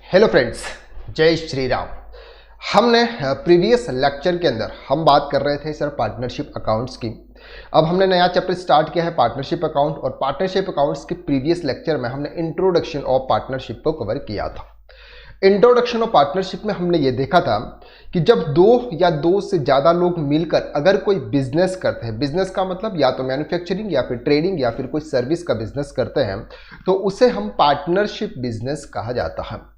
Hello friends, जय श्री राम। हमने previous lecture के अंदर हम बात कर रहे थे सर पार्टनरशिप अकाउंट्स की। अब हमने नया चैप्टर स्टार्ट किया है पार्टनरशिप अकाउंट, और पार्टनरशिप अकाउंट्स के प्रीवियस लेक्चर में हमने इंट्रोडक्शन ऑफ पार्टनरशिप को कवर किया था। इंट्रोडक्शन ऑफ पार्टनरशिप में हमने ये देखा था कि जब दो या दो से ज़्यादा लोग मिलकर अगर कोई बिजनेस करते हैं, बिजनेस का मतलब या तो मैन्युफैक्चरिंग या फिर ट्रेडिंग या फिर कोई सर्विस का बिजनेस करते हैं, तो उसे हम पार्टनरशिप बिजनेस कहा जाता है।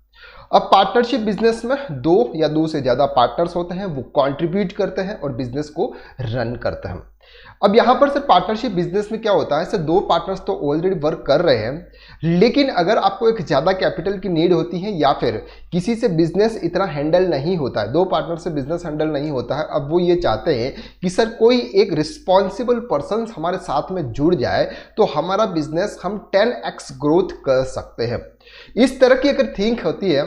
अब पार्टनरशिप बिजनेस में दो या दो से ज़्यादा पार्टनर्स होते हैं, वो कंट्रीब्यूट करते हैं और बिजनेस को रन करते हैं। अब यहाँ पर सर पार्टनरशिप बिजनेस में क्या होता है, सर दो पार्टनर्स तो ऑलरेडी वर्क कर रहे हैं, लेकिन अगर आपको एक ज़्यादा कैपिटल की नीड होती है या फिर किसी से बिजनेस इतना हैंडल नहीं होता है, दो पार्टनर से बिजनेस हैंडल नहीं होता है, अब वो ये चाहते हैं कि सर कोई एक रिस्पॉन्सिबल पर्सन हमारे साथ में जुड़ जाए तो हमारा बिजनेस हम 10x ग्रोथ कर सकते हैं। इस तरह की अगर थिंक होती है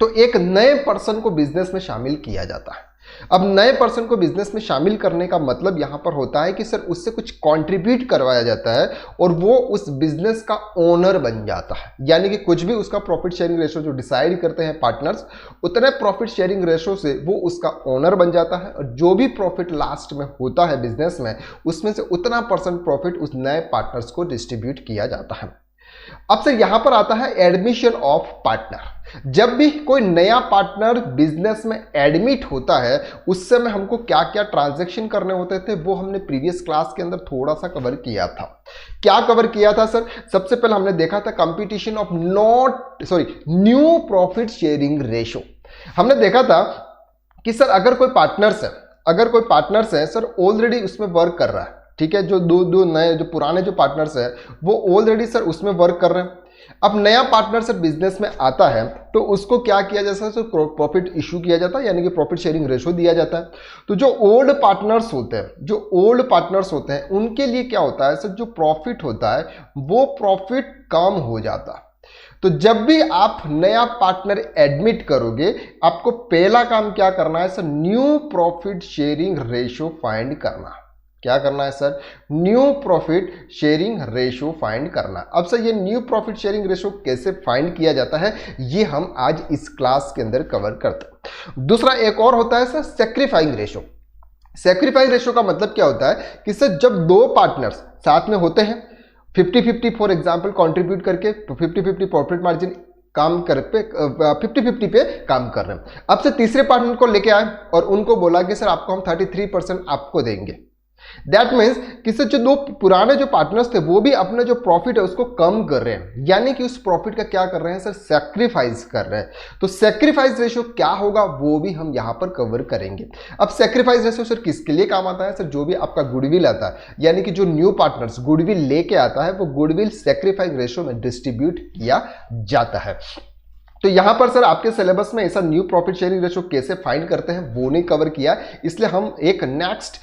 तो एक नए पर्सन को बिजनेस में शामिल किया जाता है। अब नए पर्सन को बिजनेस में शामिल करने का मतलब यहां पर होता है कि सर उससे कुछ कंट्रीब्यूट करवाया जाता है और वो उस बिजनेस का ओनर बन जाता है। यानी कि कुछ भी उसका प्रॉफिट शेयरिंग रेशो जो डिसाइड करते हैं पार्टनर्स, उतने प्रॉफिट शेयरिंग रेशो से वो उसका ओनर बन जाता है, और जो भी प्रॉफिट लास्ट में होता है बिजनेस में, उसमें से उतना % प्रॉफिट उस नए पार्टनर्स को डिस्ट्रीब्यूट किया जाता है। अब से यहां पर आता है एडमिशन ऑफ पार्टनर। जब भी कोई नया पार्टनर बिजनेस में एडमिट होता है, उस समय हमको क्या क्या ट्रांजैक्शन करने होते थे वो हमने प्रीवियस क्लास के अंदर थोड़ा सा कवर किया था। क्या कवर किया था सर? सबसे पहले हमने देखा था competition of new profit sharing ratio. हमने देखा था कि सर अगर कोई पार्टनर्स है सर ऑलरेडी उसमें वर्क कर रहा है, ठीक है, जो दो नए जो पुराने जो पार्टनर्स हैं वो ऑलरेडी सर उसमें वर्क कर रहे हैं। अब नया पार्टनर सर बिजनेस में आता है तो उसको क्या किया जाता है सर? प्रॉफिट इशू किया जाता है, यानी कि प्रॉफिट शेयरिंग रेशो दिया जाता है। तो जो ओल्ड पार्टनर्स होते हैं उनके लिए क्या होता है सर? जो प्रॉफिट होता है वो प्रॉफिट कम हो जाता है। तो जब भी आप नया पार्टनर एडमिट करोगे, आपको पहला काम क्या करना है sir? New profit sharing ratio find करना। क्या करना है sir? New profit sharing ratio find करना। अब सर ये न्यू प्रॉफिट शेयरिंग रेशो कैसे फाइंड किया जाता है, ये हम आज इस क्लास के अंदर कवर करते हैं। दूसरा एक और होता है सर सैक्रिफाइंग रेशो। सैक्रिफाइंग रेशो का मतलब क्या होता है कि सर जब दो पार्टनर्स साथ में होते हैं 50-50 फॉर एग्जाम्पल कॉन्ट्रीब्यूट करके 50-50 प्रॉफिट मार्जिन काम कर पे 50-50 पे काम कर रहे हैं। अब से तीसरे पार्टनर को लेके आए और उनको बोला कि सर आपको हम 33% आपको देंगे। दैट मीन्स कि सर जो दो पुराने जो पार्टनर्स थे वो भी अपना जो प्रॉफिट है उसको कम कर रहे हैं, यानी कि उस प्रॉफिट का क्या कर रहे हैं सर? सैक्रिफाइस कर रहे हैं। तो सैक्रिफाइस रेशो क्या होगा वो भी हम यहां पर कवर करेंगे। अब सैक्रिफाइस रेशो सर किसके लिए काम आता है सर? जो भी आपका गुडविल आता है, यानी कि जो न्यू पार्टनर्स गुडविल लेके आता है वो गुडविल सैक्रिफाइस रेशो में डिस्ट्रीब्यूट किया जाता है। तो यहां पर सर आपके सिलेबस में ऐसा न्यू प्रॉफिट शेयरिंग रेशो कैसे फाइंड करते हैं वो नहीं कवर किया, इसलिए हम एक नेक्स्ट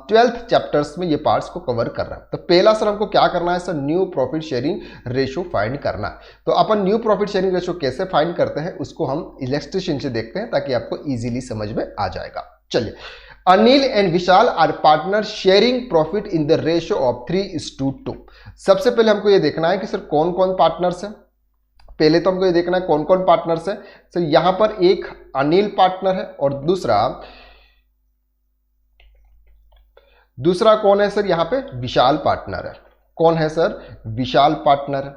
12th चैप्टर्स में ये पार्ट्स को कवर कर रहे हैं। तो पहला सर हमको क्या करना है sir? New profit sharing ratio find करना है। तो अपन न्यू प्रॉफिट शेयरिंग रेशो कैसे फाइंड करते हैं उसको हम इलस्ट्रेशन से देखते हैं ताकि आपको इजीली समझ में आ जाएगा। चलिए, Anil and Vishal are partner sharing profit in the ratio of 3:2। सबसे पहले हमको ये देखना है कि सर कौन कौन पार्टनर्स है। पहले तो हमको ये देखना है कौन कौन पार्टनर्स है। सर यहां पर एक अनिल पार्टनर है और दूसरा कौन है सर? यहां पे विशाल पार्टनर है। कौन है सर? विशाल पार्टनर है।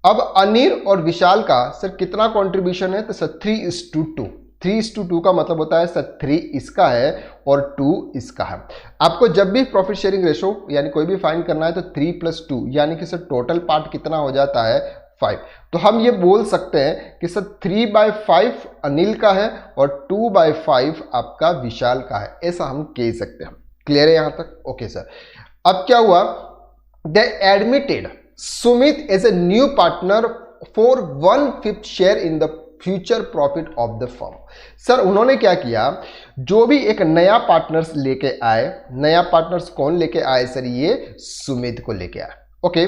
अब अनिल और विशाल का सर कितना कंट्रीब्यूशन है? तो सर 3:2। 3:2 का मतलब होता है सर 3 इसका है और 2 इसका है। आपको जब भी प्रॉफिट शेयरिंग रेशो यानी कोई भी फाइंड करना है तो 3+2 यानी कि सर टोटल पार्ट कितना हो जाता है? 5। तो हम ये बोल सकते हैं कि सर 3/5 अनिल का है और 2/5 आपका विशाल का है, ऐसा हम कह सकते हैं। क्लियर है यहां तक? Okay sir. अब क्या हुआ? They admitted Sumit as a new partner for 1/5 share in the future profit of the firm. Sir उन्होंने क्या किया? जो भी एक नया पार्टनर्स लेके आए, नया पार्टनर्स कौन लेके आए सर? ये सुमित को लेके आए। ओके,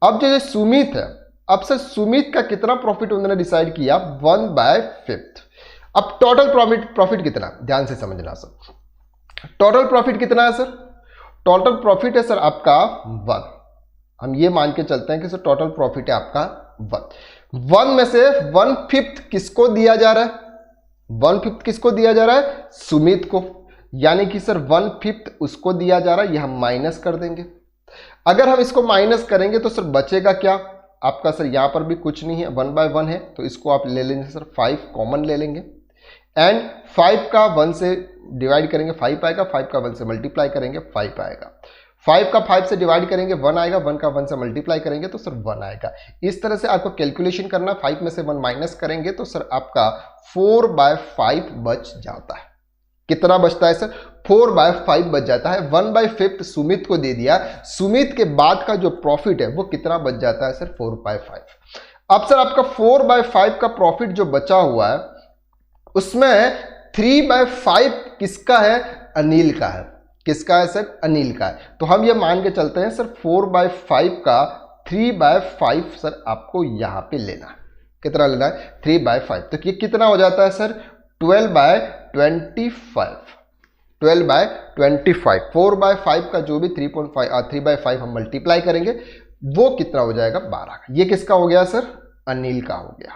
अब जो सुमित है, अब सर सुमित का कितना प्रॉफिट उन्होंने डिसाइड किया? 1/5। अब टोटल प्रॉफिट कितना? ध्यान से समझना सर। टोटल प्रॉफिट कितना है सर? टोटल प्रॉफिट है सर आपका 1। हम ये मान के चलते हैं कि सर टोटल प्रॉफिट है आपका 1। 1 में से 1/5 किसको दिया जा रहा है? 1/5 किसको दिया जा रहा है? सुमित को। यानी कि सर 1/5 उसको दिया जा रहा है, यह हम माइनस कर देंगे। अगर हम इसको माइनस करेंगे तो सर बचेगा क्या आपका? सर यहां पर भी कुछ नहीं है, 1/1 है, तो इसको आप ले लेंगे सर 5 कॉमन ले लेंगे। एंड 5 का 1 से डिवाइड करेंगे 5 आएगा, 5 का 1 से मल्टीप्लाई करेंगे 5 आएगा, 5 का 5 से डिवाइड करेंगे 1 आएगा, 1 का 1 से मल्टीप्लाई करेंगे तो सर 1 आएगा। इस तरह से आपको कैलकुलेशन करना, 5 में से 1 माइनस करेंगे तो सर आपका 4/5 बच जाता है। कितना बचता है सर? 4/5 बच जाता है। 1/5 सुमित को दे दिया, सुमित के बाद का जो प्रॉफिट है वो कितना बच जाता है सर? 4/5। अब सर आपका 4/5 का प्रॉफिट जो बचा हुआ है उसमें 3/5 किसका है? अनिल का है। किसका है सर? अनिल का है। तो हम ये मान के चलते हैं सर 4/5 का 3/5 सर आपको यहां पे लेना है। कितना लेना है? 3/5। तो ये कितना हो जाता है सर? 12/25। 12/25। 4/5 का जो भी 3/5 हम मल्टीप्लाई करेंगे वो कितना हो जाएगा? 12। ये किसका हो गया सर? अनिल का हो गया।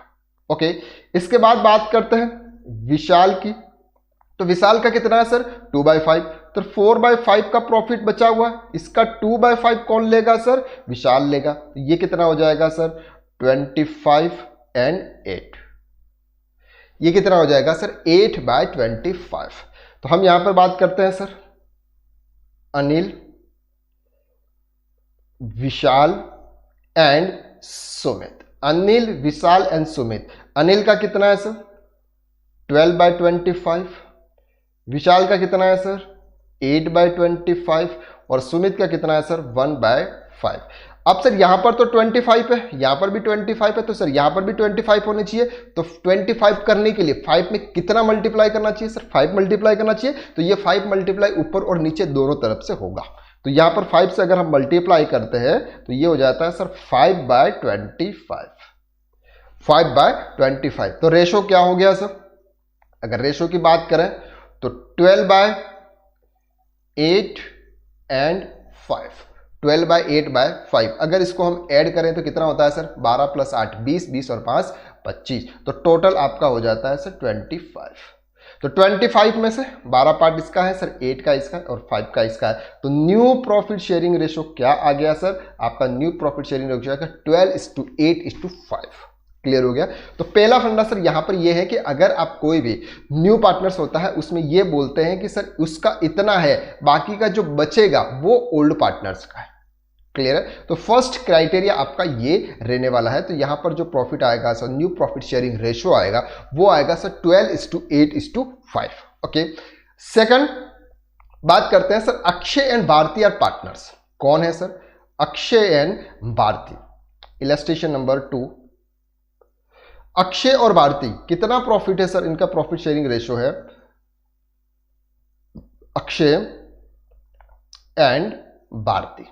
ओके, इसके बाद बात करते हैं विशाल की। तो विशाल का कितना है सर? 2/5। तो 4/5 का प्रॉफिट बचा हुआ है, इसका 2/5 कौन लेगा सर? विशाल लेगा। तो ये कितना हो जाएगा सर? 25 एंड 8। ये कितना हो जाएगा सर? 8/25। तो हम यहां पर बात करते हैं sir Anil, Vishal and Sumit. Anil, Vishal and Sumit. Anil का कितना है सर? 12/25। विशाल का कितना है सर? 8/25। और सुमित का कितना है सर? 1/5। अब सर यहां पर तो 25 है, यहां पर भी 25 है, तो सर यहां पर भी 25 होनी चाहिए। तो 25 करने के लिए 5 में कितना मल्टीप्लाई करना चाहिए सर? 5 मल्टीप्लाई करना चाहिए। तो ये 5 मल्टीप्लाई ऊपर और नीचे दोनों तरफ से होगा। तो यहां पर 5 से अगर हम मल्टीप्लाई करते हैं तो ये हो जाता है सर 5/25। 5/25। तो रेशो क्या हो गया सर? अगर रेशो की बात करें तो 12/8 एंड 5। 12/8/5। अगर इसको हम ऐड करें तो कितना होता है सर? 12 + 8 20, 20 और 5 25। तो टोटल आपका हो जाता है सर 25। तो 25 में से 12 पार्ट इसका है सर, 8 का इसका है और 5 का इसका है। तो न्यू प्रॉफिट शेयरिंग रेशो क्या आ गया सर? आपका new profit sharing ratio 12:8:5। Clear हो गया? तो पहला फंडा सर यहां पर यह है कि अगर आप कोई भी न्यू पार्टनर्स होता है उसमें यह बोलते हैं कि सर उसका इतना है, बाकी का जो बचेगा वो ओल्ड पार्टनर्स का है। क्लियर है? तो फर्स्ट क्राइटेरिया आपका ये रहने वाला है। तो यहां पर जो प्रॉफिट आएगा sir, new profit sharing ratio आएगा वो आएगा सर 12:8:5। ओके, सेकंड बात करते हैं sir Akshay and Bharti are partners. कौन है sir? Akshay and Bharti. Illustration number 2। Akshay और भारती कितना प्रॉफिट है सर? इनका प्रॉफिट शेयरिंग रेशियो है अक्षय एंड भारती।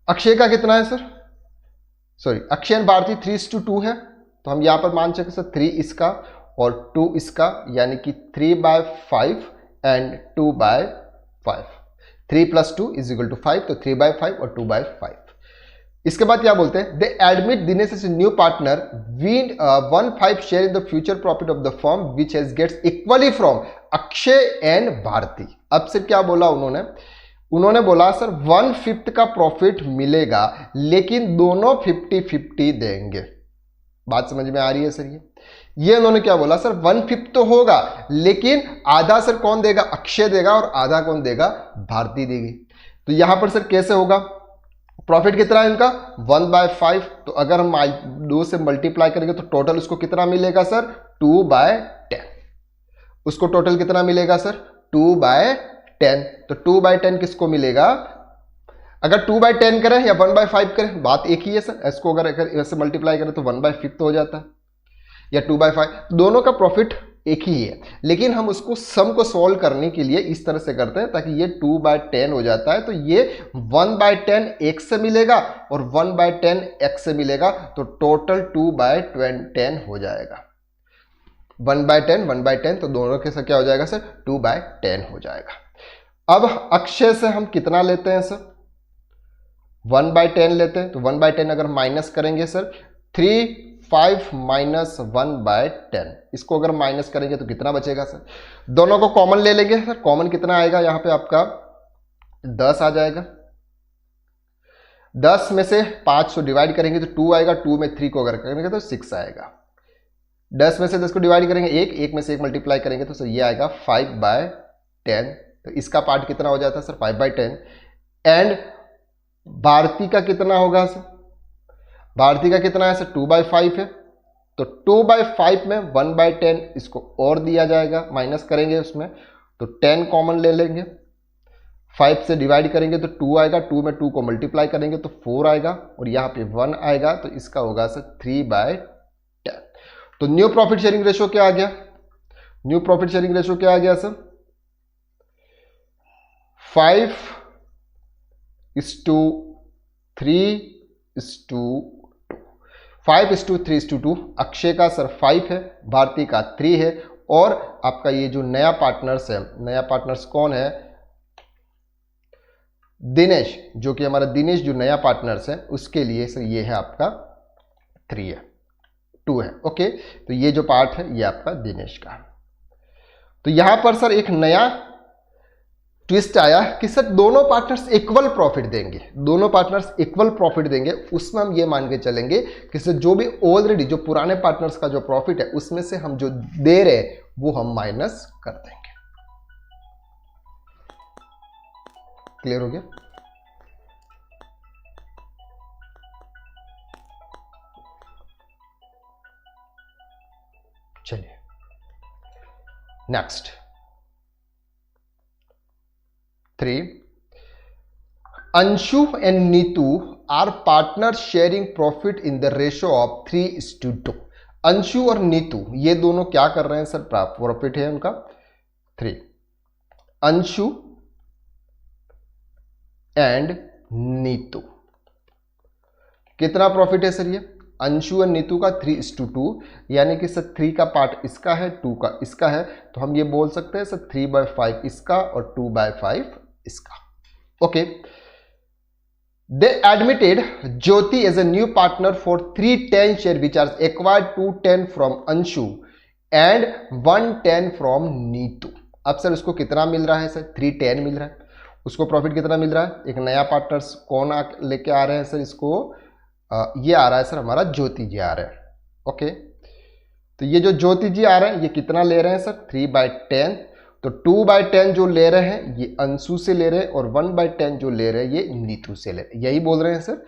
अक्षय का कितना है sir? Sorry, Akshay and Bharti 3:2 है। तो हम यहां पर मान सकते सर 3 इसका और 2 इसका, यानी कि 3/5 एंड 2/5। 3 + 2 = 5। तो 3/5 और 2/5। इसके बाद क्या बोलते हैं? They admit Dinesh is new partner with 1/5 share in the future profit of the firm which has gets equally from Akshay and Bharti. अब से क्या बोला उन्होंने बोला सर 1/5 का प्रॉफिट मिलेगा लेकिन दोनों 50-50 देंगे। बात समझ में आ रही है सर? ये उन्होंने क्या बोला सर? 1/5 तो होगा लेकिन आधा सर कौन देगा? अक्षय देगा और आधा कौन देगा? भारती देगी। तो यहां पर सर कैसे होगा? प्रॉफिट कितना है इनका? 1/5। तो अगर हम 2 से मल्टीप्लाई करेंगे तो टोटल उसको कितना मिलेगा सर? 2/10। उसको टोटल कितना मिलेगा सर? 2/10। तो 2/10 किसको मिलेगा? अगर 2/10 करें या 1/5 करें बात एक ही है सर। इसको अगर ऐसे मल्टीप्लाई करें तो 1/5 हो जाता है या 2/5, दोनों का प्रॉफिट एक ही है। लेकिन हम उसको सम को सॉल्व करने के लिए इस तरह से करते हैं ताकि ये 2/10 हो जाता है। तो ये 1/10 एक से मिलेगा और 1/10 x से मिलेगा। तो टोटल 2/10 हो जाएगा। 1/10 1/10, तो दोनों के साथ क्या हो जाएगा सर? 2/10 हो जाएगा। अब अक्षय से हम कितना लेते हैं सर? 1/10 लेते हैं। तो 1/10 अगर माइनस करेंगे सर 3 5 माइनस 1/10। इसको अगर माइनस करेंगे तो कितना बचेगा सर? दोनों को कॉमन ले लेंगे सर। कॉमन कितना आएगा यहाँ पे आपका 10 आ जाएगा। 10 में से 5 से डिवाइड करेंगे तो 2 आएगा। 2 में 3 को अगर करेंगे तो 6 आएगा। 10 में से 10 को डिवाइड करेंगे 1 में से 1 मल्टीप्लाई करेंगे तो सर ये आएगा 5/10। तो इसका पार्ट कितना हो जाता है सर? 5/10। एंड भारती का कितना होगा सर? भारती का कितना है सर? 2/5 है। तो 2/5 में 1/10 इसको और दिया जाएगा, माइनस करेंगे उसमें तो 10 कॉमन ले लेंगे। 5 से डिवाइड करेंगे तो 2 आएगा। 2 में 2 को मल्टीप्लाई करेंगे तो 4 आएगा और यहाँ पे 1 आएगा। तो इसका होगा सर 3/10। तो न्यू प्रॉफिट शेयरिंग रेशो क्या आ गया? न्यू प्रॉफिट शेयरिंग रेशो क्या आ गया सर? 5:3:2। 5:3:2। अक्षय का सर 5 है, भारती का 3 है और आपका ये जो नया पार्टनर्स है, नया पार्टनर्स कौन है? दिनेश, जो कि हमारा दिनेश जो नया पार्टनर्स है उसके लिए सर ये है आपका 3 है, 2 है। ओके, तो ये जो पार्ट है ये आपका दिनेश का। तो यहां पर सर एक नया ट्विस्ट आया कि सर दोनों पार्टनर्स इक्वल प्रॉफिट देंगे। दोनों पार्टनर्स इक्वल प्रॉफिट देंगे। उसमें हम ये मान के चलेंगे कि सर जो भी ऑलरेडी जो पुराने पार्टनर्स का जो प्रॉफिट है उसमें से हम जो दे रहे हैं वो हम माइनस कर देंगे। क्लियर हो गया? चलिए next 3. Anshu and Neetu are partners sharing profit in the ratio of 3:2. Anshu और नीतू ये दोनों क्या कर रहे हैं सर? प्रॉफिट है उनका 3। अंशु एंड नीतू कितना प्रॉफिट है सर? ये अंशु और नीतू का 3:2, यानी कि सर 3 का पार्ट इसका है, 2 का इसका है। तो हम ये बोल सकते हैं सर 3/5 इसका और 2/5 इसका। Okay, they admitted Jyoti as a new partner for 310 share which are acquired 210 from Anshu and 110 from Neetu. अब सर उसको कितना मिल रहा है सर? 310 मिल रहा है। उसको प्रॉफिट कितना मिल रहा है? एक नया पार्टनर्स कौन लेके आ रहे हैं सर? इसको ये आ रहा है सर हमारा ज्योति जी आ रहे हैं। ओके, तो ये जो ज्योति जी आ रहे हैं ये कितना ले रहे हैं सर? 3/10। तो 2/10 जो ले रहे हैं ये अंशु से ले रहे हैं और 1/10 जो ले रहे हैं ये नीतू से ले रहे हैं। यही बोल रहे हैं सर,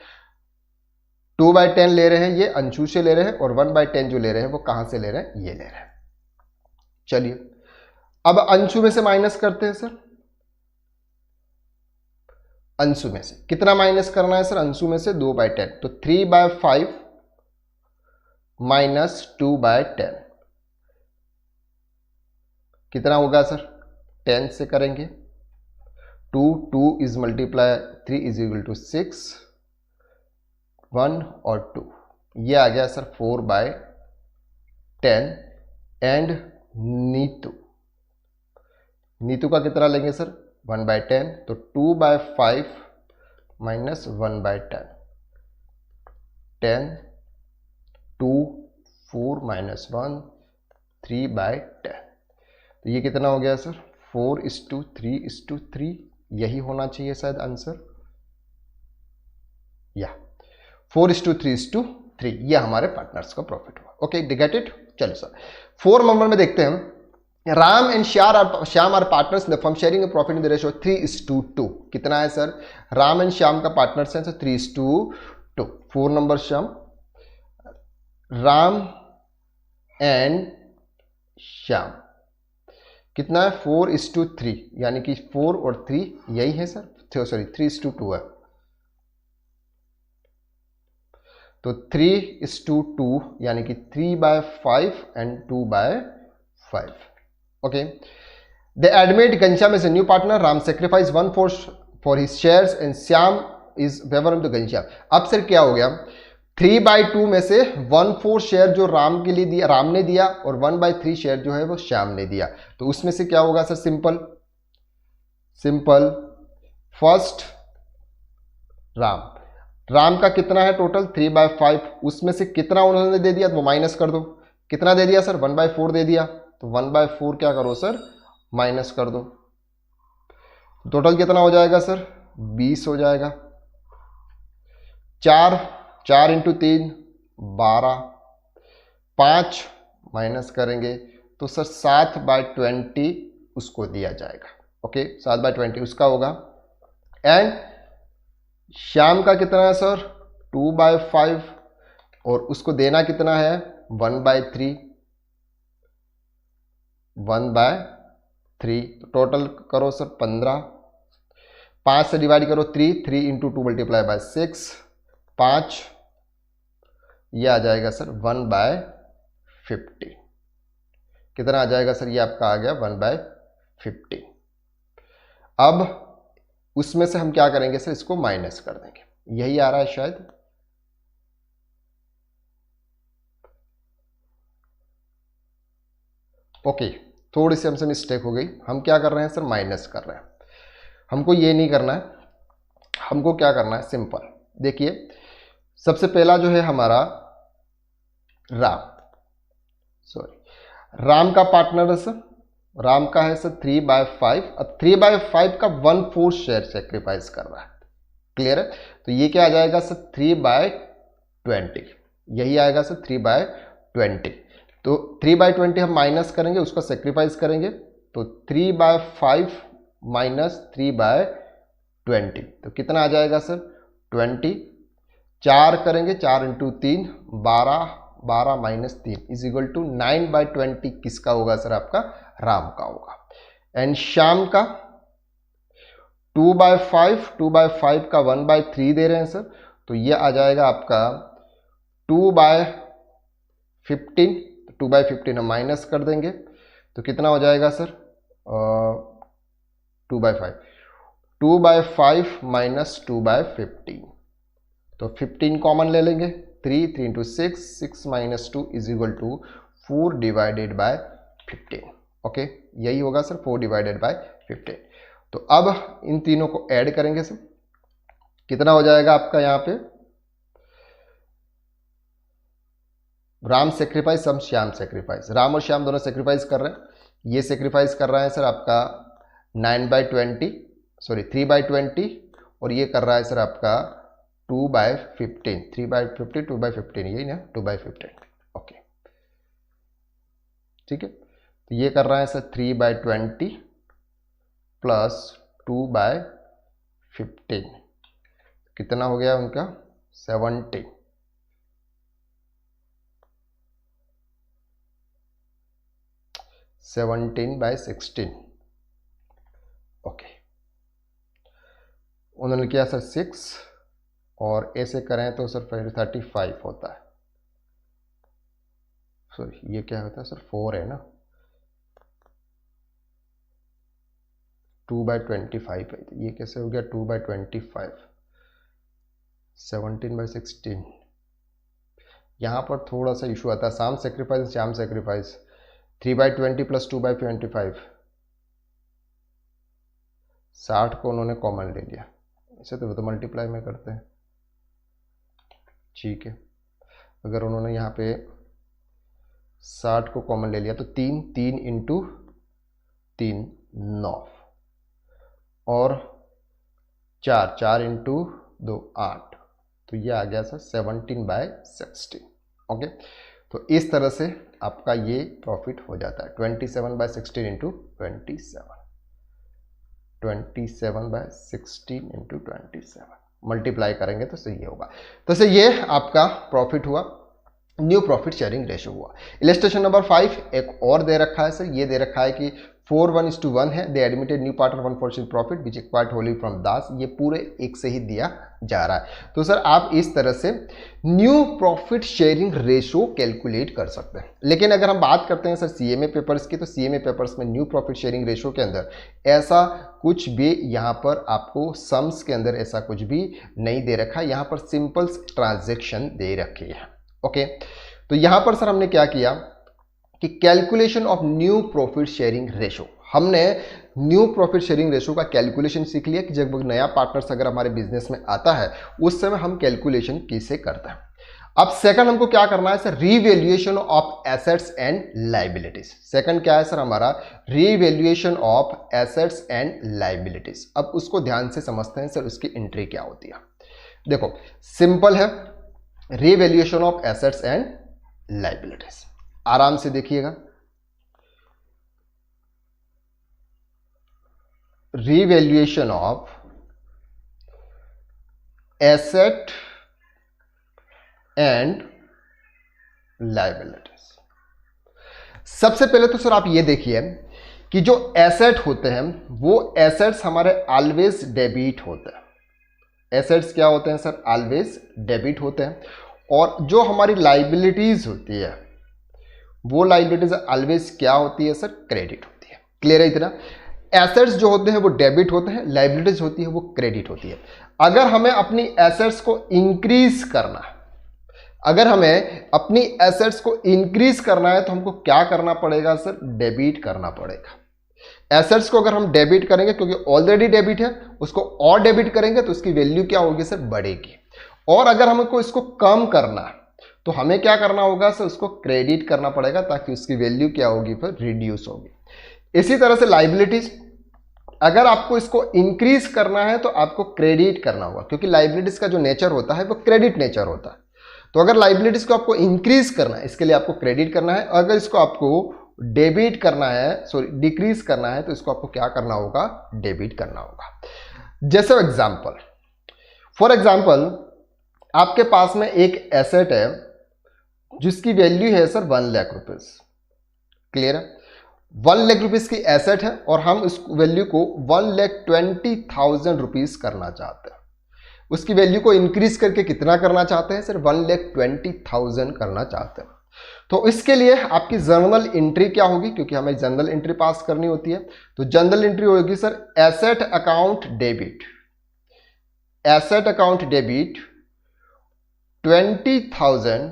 2/10 ले रहे हैं ये अंशु से ले रहे हैं और 1/10 जो ले रहे हैं वो कहां से ले रहे हैं? ये ले रहे हैं। चलिए अब अंशु में से माइनस करते हैं सर। अंशु में से कितना माइनस करना है सर? अंशु में से 2/10। तो 3/5 माइनस 2/10 कितना होगा सर? 10 से करेंगे। 2 is multiply 3 is equal to 6, 1 और 2 ये आ गया सर 4/10। एंड नीतू का कितना लेंगे सर? 1/10। तो 2/5 माइनस 1/10, 10, 2, 4 माइनस 1, 3/10। तो ये कितना हो गया सर? 4:3:3। यही होना चाहिए शायद आंसर, या 4:3:3। ये हमारे पार्टनर्स का प्रॉफिट हुआ। Okay, get it? चलो सर 4 नंबर में देखते हैं। Ram and Shyam are partners in the firm sharing profit in the ratio 3:2। कितना है सर? राम एंड श्याम का पार्टनर्स है sir 3:2। 4 number Shyam, Ram and Shyam कितना है? 4:3, यानी कि 4 और 3 यही है सर। सॉरी 3:2 है। तो 3:2 यानी कि 3/5 and 2/5। Okay, they admit Ghanshyam is a new partner. Ram sacrifice 1/4 for his shares and Shyam is favour to Ghanshyam. अब सर क्या हो गया? 3/2 में से 1/4 शेयर जो राम के लिए दिया, राम ने दिया, और 1/3 शेयर जो है वो श्याम ने दिया। तो उसमें से क्या होगा sir? Simple first Ram. Ram का कितना है टोटल 3/5, उसमें से कितना उन्होंने दे दिया तो माइनस कर दो। कितना दे दिया सर 1/4 दे दिया, तो 1/4 क्या करो सर माइनस कर दो। टोटल कितना हो जाएगा सर 20 हो जाएगा। 4 इंटू 3 12, 5 माइनस करेंगे तो सर 7/20 उसको दिया जाएगा। ओके 7/20 उसका होगा। एंड श्याम का कितना है सर 2/5 और उसको देना कितना है 1/3, 1/3 तो टोटल करो सर 15। 5 से डिवाइड करो 3 इंटू 2 मल्टीप्लाई बाय 6, 5 ये आ जाएगा सर 1/50। कितना आ जाएगा सर ये आपका आ गया 1/50। अब उसमें से हम क्या करेंगे सर इसको माइनस कर देंगे, यही आ रहा है शायद। ओके थोड़ी सी हमसे मिस्टेक हो गई, हम क्या कर रहे हैं सर माइनस कर रहे हैं। हमको ये नहीं करना है, हमको क्या करना है सिंपल देखिए, सबसे पहला जो है हमारा राम का पार्टनर है सर, राम का है सर 3/5। अब 3/5 का 1/4 शेयर सेक्रीफाइस कर रहा है, क्लियर है। तो ये क्या आ जाएगा सर 3/20, यही आएगा सर 3/20। तो 3/20 हम माइनस करेंगे, उसका सेक्रीफाइस करेंगे, तो 3/5 माइनस 3/20 तो कितना आ जाएगा सर 20। 4 करेंगे, 4 into 3 12, 12 minus 3 is equal to 9/20 किसका होगा सर आपका राम का होगा। एंड श्याम का 2/5 का 1/3 दे रहे हैं सर, तो ये आ जाएगा आपका 2/15। 2/15 हम माइनस कर देंगे तो कितना हो जाएगा सर 2/5 माइनस 2/15 तो 15 कॉमन ले लेंगे, 3 into 6 minus 2 is equal to 4/15। Okay यही होगा सर 4/15। तो अब इन तीनों को ऐड करेंगे सर, कितना हो जाएगा आपका यहाँ पे राम सेक्रीफाइस हम श्याम सेक्रीफाइस, राम और श्याम दोनों सेक्रीफाइस कर रहे हैं। ये सेक्रीफाइस कर रहा है सर आपका 3/20 और ये कर रहा है सर आपका 2/15, 3/50 2/15 यही ना 2/15। ओके ठीक है, तो ये कर रहा है सर 3/20 प्लस 2/15 कितना हो गया उनका 70। 17/16। ओके उन्होंने किया सर 6 और ऐसे करें तो सर फिर 35 होता है। सॉरी ये क्या होता है सर 4 है ना, 2/25 है, ये कैसे हो गया 2/25। 17/16 यहाँ पर थोड़ा सा इशू आता है, शाम सेक्रीफाइस श्याम सेक्रीफाइस 3/20 प्लस 2/25 60 को उन्होंने कॉमन ले लिया, इसे तो मल्टीप्लाई में करते हैं ठीक है। अगर उन्होंने यहाँ पे 60 को कॉमन ले लिया तो 3 इंटू 3 9 और 4 इंटू 2 8 तो ये आ गया सर 17/16। ओके तो इस तरह से आपका ये प्रॉफिट हो जाता है 27/16 इंटू 27/16 इंटू 27 मल्टीप्लाई करेंगे तो सही होगा। तो से ये आपका प्रॉफिट हुआ, न्यू प्रॉफिट शेयरिंग रेशियो हुआ। इलस्ट्रेशन नंबर 5 एक और दे रखा है सर, ये दे रखा है कि 4:1 है, they admitted new partner 1/4 profit which acquired wholly from Das, ये पूरे एक से ही दिया जा रहा है। तो सर आप इस तरह से new profit sharing ratio calculate कर सकते हैं। लेकिन अगर हम बात करते हैं सर सीएमए पेपर्स की, तो सीएमए पेपर्स में न्यू प्रॉफिट शेयरिंग रेशियो के अंदर ऐसा कुछ भी यहाँ पर आपको सम्स के अंदर ऐसा कुछ भी नहीं दे रखा, यहाँ पर सिंपल ट्रांजेक्शन दे रखी है। ओके तो यहाँ पर सर हमने क्या किया कि calculation of new profit sharing ratio हमने न्यू प्रॉफिट शेयरिंग रेशो का कैलकुलेशन सीख लिया कि जब नया पार्टनर्स अगर हमारे बिजनेस में आता है उस समय हम कैलकुलेशन कैसे करते हैं। अब सेकंड हमको क्या करना है sir, revaluation of assets and liabilities. Second क्या है सर हमारा, revaluation of assets and liabilities. अब उसको ध्यान से समझते हैं सर, उसकी एंट्री क्या होती है। देखो सिंपल है, revaluation of assets and liabilities, आराम से देखिएगा। Revaluation of asset and liabilities. सबसे पहले तो सर आप ये देखिए कि जो एसेट होते हैं वो एसेट्स हमारे ऑलवेज डेबिट होते हैं। एसेट्स क्या होते हैं सर, ऑलवेज डेबिट होते हैं। और जो हमारी लायबिलिटीज होती है वो लायबिलिटीज ऑलवेज क्या होती है सर, क्रेडिट होती है। क्लियर है इतना। एसेट्स जो होते हैं वो डेबिट होते हैं, लायबिलिटीज होती है वो क्रेडिट होती है। अगर हमें अपनी एसेट्स को इंक्रीज करना है, अगर हमें अपनी एसेट्स को इंक्रीज करना है तो हमको क्या करना पड़ेगा सर, डेबिट करना पड़ेगा। एसेट्स को अगर हम डेबिट करेंगे, क्योंकि ऑलरेडी डेबिट है, उसको और डेबिट करेंगे तो उसकी वैल्यू क्या होगी सर, बढ़ेगी। और अगर हमको इसको कम करना है तो हमें क्या करना होगा सर, उसको क्रेडिट करना पड़ेगा ताकि उसकी वैल्यू क्या होगी फिर, रिड्यूस होगी। इसी तरह से लायबिलिटीज, अगर आपको इसको इंक्रीज करना है तो आपको क्रेडिट करना होगा, क्योंकि लायबिलिटीज का जो नेचर होता है वो क्रेडिट नेचर होता है। तो अगर लायबिलिटीज को आपको इंक्रीज करना है इसके लिए आपको क्रेडिट करना है, अगर इसको आपको डेबिट करना है, सॉरी डिक्रीज करना है तो इसको आपको क्या करना होगा, डेबिट करना होगा। जैसे एग्जांपल, फॉर एग्जांपल आपके पास में एक एसेट है जिसकी वैल्यू है सर 1 लाख रुपीज। क्लियर है, 1 लाख रुपीज की एसेट है और हम इस वैल्यू को 1,20,000 रुपीज करना चाहते हैं। उसकी वैल्यू को इंक्रीज करके कितना करना चाहते हैं सर, 1,20,000 करना चाहते हैं। तो इसके लिए आपकी जर्नल एंट्री क्या होगी, क्योंकि हमें जर्नल एंट्री पास करनी होती है। तो जर्नल एंट्री होगी sir, asset account debit, asset account debit 20,000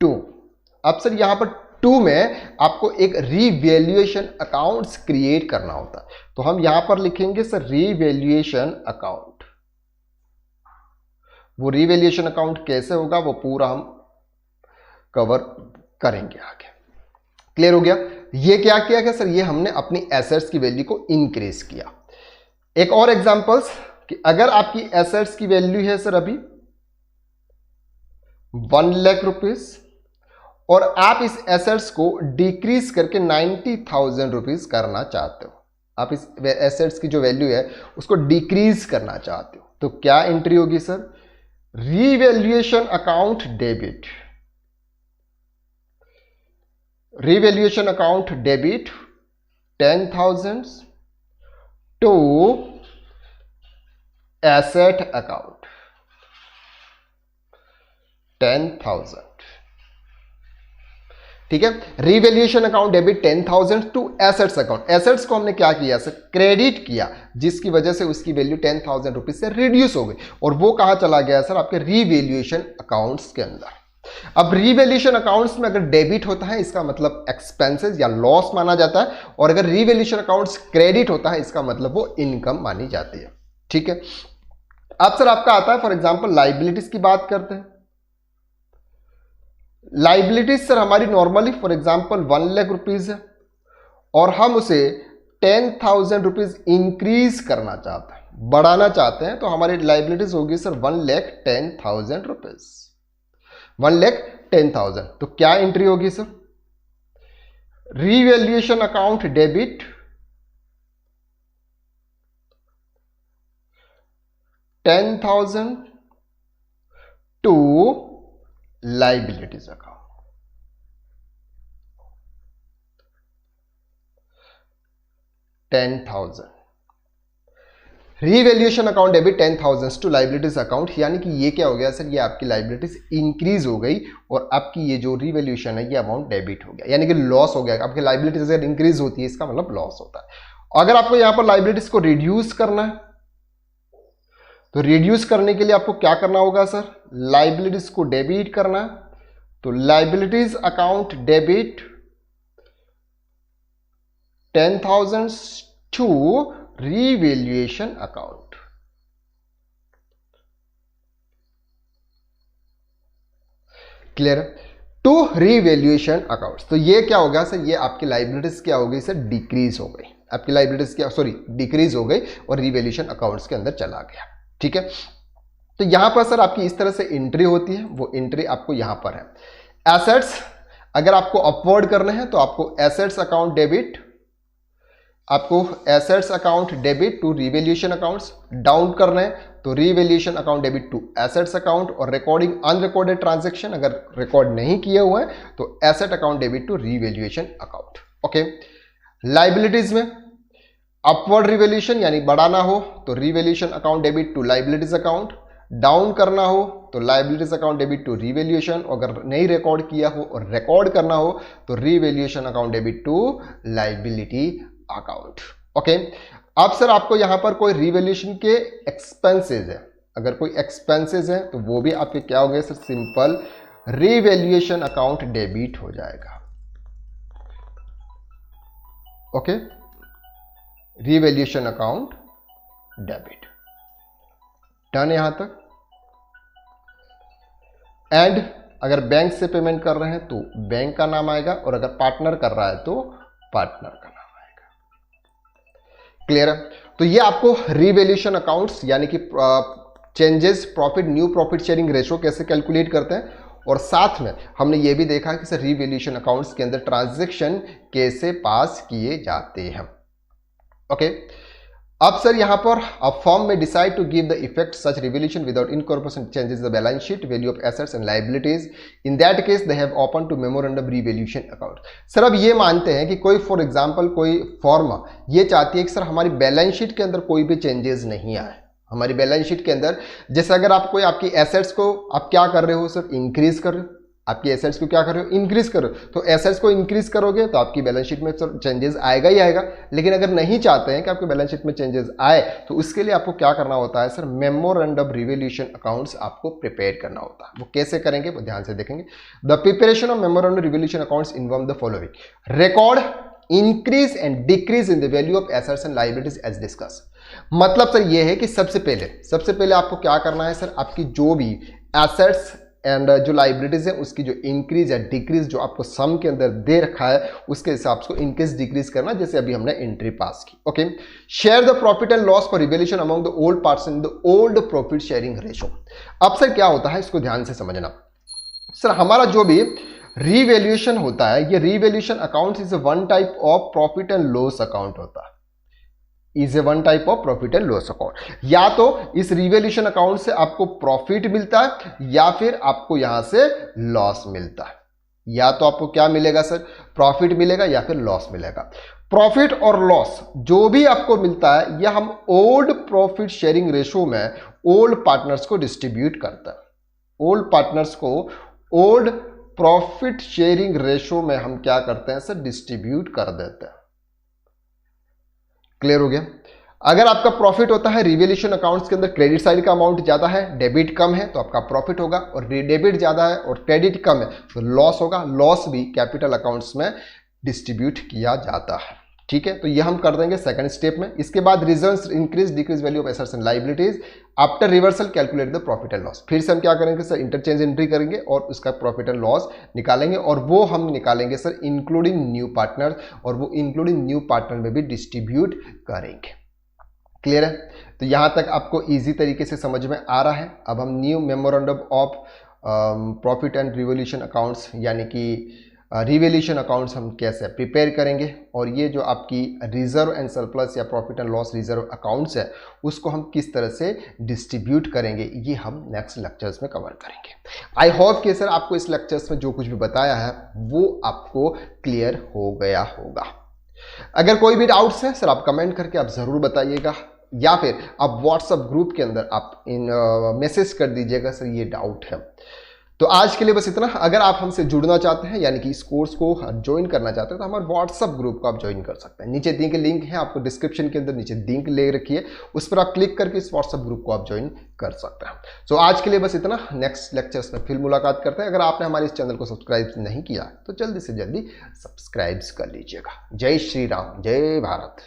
to. अब सर यहां पर 2 में आपको एक रीवैल्यूएशन अकाउंट्स क्रिएट करना होता है, तो हम यहां पर लिखेंगे सर रीवैल्यूएशन अकाउंट। वो रीवैल्यूएशन अकाउंट कैसे होगा वो पूरा हम कवर करेंगे आगे। क्लियर हो गया। ये क्या किया गया सर, ये हमने अपनी एसेट्स की वैल्यू को इंक्रीज किया। एक और एग्जांपल्स कि अगर आपकी एसेट्स की वैल्यू है सर अभी 1 लाख रुपीज और आप इस एसेट्स को डिक्रीज करके 90,000 रुपीज करना चाहते हो, आप इस एसेट्स की जो वैल्यू है उसको डिक्रीज करना चाहते हो, तो क्या एंट्री होगी sir, revaluation account debit, revaluation account debit 10,000 to asset account 10,000। ठीक है, revaluation account debit 10,000 to assets account. Assets को हमने क्या किया सर, क्रेडिट किया, जिसकी वजह से उसकी वैल्यू 10,000 रुपीज से रिड्यूस हो गई और वो कहां चला गया सर, आपके रीवैल्यूएशन अकाउंट्स के अंदर। अब रीवैल्यूएशन अकाउंट्स में अगर डेबिट होता है इसका मतलब एक्सपेंसेस या लॉस माना जाता है, और अगर रीवैल्यूएशन अकाउंट्स क्रेडिट होता है इसका मतलब वो इनकम मानी जाती है। ठीक है, अब सर आपका आता है फॉर एग्जांपल लायबिलिटीज की बात करते हैं। लायबिलिटीज सर हमारी normally for example 1 lakh rupees है और हम उसे 10,000 रुपीज इंक्रीज करना चाहते हैं, बढ़ाना चाहते हैं, तो हमारी लायबिलिटीज होगी सर 1,10,000 रुपीज, 1,10,000। तो क्या एंट्री होगी sir, revaluation account debit 10,000 to liabilities account 10,000, revaluation account debit 10,000 to liabilities account. यानी कि ये क्या हो गया सर, ये आपकी लायबिलिटीज इंक्रीज हो गई और आपकी ये जो रीवैल्यूएशन है ये अमाउंट डेबिट हो गया, यानी कि लॉस हो गया। आपकी लायबिलिटीज अगर इंक्रीज होती है इसका मतलब लॉस होता है। अगर आपको यहां पर लायबिलिटीज को रिड्यूस करना है तो रिड्यूस करने के लिए आपको क्या करना होगा सर, लायबिलिटीज को डेबिट करना है, तो liabilities account debit 10,000 to revaluation account. Clear? To revaluation accounts. तो ये क्या होगा सर, ये आपकी लाइबिलिटीज क्या हो गई सर, डिक्रीज हो गई। आपकी लाइबिलिटीज क्या, सॉरी डिक्रीज हो गई और रीवैल्यूएशन अकाउंट्स के अंदर चला गया। ठीक है, तो यहां पर सर आपकी इस तरह से एंट्री होती है, वो एंट्री आपको यहां पर है। एसेट्स अगर आपको अपवर्ड करने हैं तो आपको एसेट्स अकाउंट डेबिट, आपको assets account debit to revaluation accounts. Down करना है तो revaluation account debit to assets account, और रिकॉर्डिंग अनरिकॉर्डेड ट्रांजैक्शन अगर रिकॉर्ड नहीं किए हुए हैं तो asset account debit to revaluation account. Okay, liabilities में अपवर्ड रिवैल्यूएशन यानी बढ़ाना हो तो revaluation account debit to liabilities account, down करना हो तो liabilities account debit to revaluation, अगर नहीं रिकॉर्ड किया हो और रिकॉर्ड करना हो तो revaluation account debit to liability account. Okay, अब सर आपको यहां पर कोई रीवैल्यूएशन के एक्सपेंसेस है, अगर कोई एक्सपेंसेस है तो वो भी आपके क्या हो गए sir, simple revaluation account debit हो जाएगा। Okay, revaluation account debit, done यहां तक। एंड अगर बैंक से पेमेंट कर रहे हैं तो बैंक का नाम आएगा, और अगर पार्टनर कर रहा है तो पार्टनर का नाम आएगा। क्लियर है? तो ये आपको रीवैल्यूएशन अकाउंट्स यानी कि changes profit, new profit sharing ratio कैसे कैलकुलेट करते हैं, और साथ में हमने ये भी देखा कि सर रीवैल्यूएशन अकाउंट्स के अंदर ट्रांजैक्शन कैसे पास किए जाते हैं। ओके, अब सर यहां पर अ फर्म में decide to give the effect such revaluation without incorporation changes the balance sheet value of assets and liabilities, in that case they have open to memorandum revaluation account. Sir अब ये मानते हैं कि कोई for example कोई firm ये चाहती है कि सर हमारी बैलेंस शीट के अंदर कोई भी चेंजेस नहीं आए, हमारी बैलेंस शीट के अंदर जैसे अगर आप कोई आपकी एसेट्स को आप क्या कर रहे हो सर, इंक्रीज कर रहे हो, आपकी एसेट्स को क्या कर रहे हो, इंक्रीज करो, तो एसेट्स को इंक्रीज करोगे तो आपकी बैलेंस शीट में चेंजेस आएगा ही आएगा। लेकिन अगर नहीं चाहते हैं कि आपकी बैलेंस शीट में चेंजेस आए तो उसके लिए आपको क्या करना होता है सर, मेमोरेंडम रिवैल्यूएशन अकाउंट्स आपको प्रिपेयर करना होता है। वो कैसे करेंगे वो ध्यान से देखेंगे। The preparation of memorandum revaluation accounts involve the following: record increase and decrease in the value of assets and liabilities as discuss. मतलब सर ये है कि सबसे पहले आपको क्या करना है सर, आपकी जो भी एसेट्स एंड जो लाइबिलिटीज है उसकी जो इंक्रीज या डिक्रीज जो आपको सम के अंदर दे रखा है उसके हिसाब से इंक्रीज डिक्रीज करना, जैसे अभी हमने एंट्री पास की। Okay, share the profit and loss for revaluation among the old parts in the old profit sharing ratio. अब सर क्या होता है इसको ध्यान से समझना। सर हमारा जो भी रीवैल्यूएशन होता है, ये revaluation account is one type of profit and loss account होता है, is a one type of profit and loss account. या तो इस रिवैल्यूएशन अकाउंट से आपको प्रॉफिट मिलता है या फिर आपको यहां से लॉस मिलता है। या तो आपको क्या मिलेगा सर, प्रॉफिट मिलेगा या फिर लॉस मिलेगा। प्रॉफिट और लॉस जो भी आपको मिलता है यह हम ओल्ड प्रॉफिट शेयरिंग रेशो में ओल्ड पार्टनर्स को डिस्ट्रीब्यूट करता है। ओल्ड पार्टनर्स को ओल्ड प्रॉफिट शेयरिंग रेशो में हम क्या करते हैं सर, डिस्ट्रीब्यूट कर देते हैं। क्लियर हो गया? अगर आपका प्रॉफिट होता है रिवैल्यूएशन अकाउंट्स के अंदर, क्रेडिट साइड का अमाउंट ज्यादा है, डेबिट कम है तो आपका प्रॉफिट होगा, और डेबिट ज्यादा है और क्रेडिट कम है तो लॉस होगा। लॉस भी कैपिटल अकाउंट्स में डिस्ट्रीब्यूट किया जाता है। ठीक है, तो ये हम कर देंगे सेकंड स्टेप में। इसके बाद reserves increase decrease value of assets and liabilities after reversal calculate the profit and loss. फिर से हम क्या करेंगे सर, इंटरचेंज एंट्री करेंगे और उसका प्रॉफिट एंड लॉस निकालेंगे, और वो हम निकालेंगे सर इंक्लूडिंग न्यू पार्टनर, और वो इंक्लूडिंग न्यू पार्टनर में भी डिस्ट्रीब्यूट करेंगे। क्लियर है? तो यहां तक आपको इजी तरीके से समझ में आ रहा है। अब हम new memorandum of profit and revaluation accounts यानी कि रिवैल्यूएशन अकाउंट्स हम कैसे प्रिपेयर करेंगे, और ये जो आपकी रिजर्व एंड सरप्लस या profit and loss reserve accounts है उसको हम किस तरह से डिस्ट्रीब्यूट करेंगे, ये हम नेक्स्ट लेक्चर्स में कवर करेंगे। आई होप कि सर आपको इस लेक्चर्स में जो कुछ भी बताया है वो आपको क्लियर हो गया होगा। अगर कोई भी डाउट्स है सर आप कमेंट करके आप ज़रूर बताइएगा, या फिर आप व्हाट्सएप ग्रुप के अंदर आप इन मैसेज कर दीजिएगा सर ये डाउट है। तो आज के लिए बस इतना। अगर आप हमसे जुड़ना चाहते हैं यानी कि इस कोर्स को ज्वाइन करना चाहते हैं तो हमारे व्हाट्सअप ग्रुप को आप ज्वाइन कर सकते हैं। नीचे दिए गए लिंक है, आपको डिस्क्रिप्शन के अंदर नीचे लिंक ले रखी है, उस पर आप क्लिक करके इस व्हाट्सअप ग्रुप को आप ज्वाइन कर सकते हैं। तो आज के लिए बस इतना। नेक्स्ट लेक्चर्स में फिर मुलाकात करते हैं। अगर आपने हमारे इस चैनल को सब्सक्राइब नहीं किया तो जल्दी से जल्दी सब्सक्राइब कर लीजिएगा। जय श्री राम, जय भारत।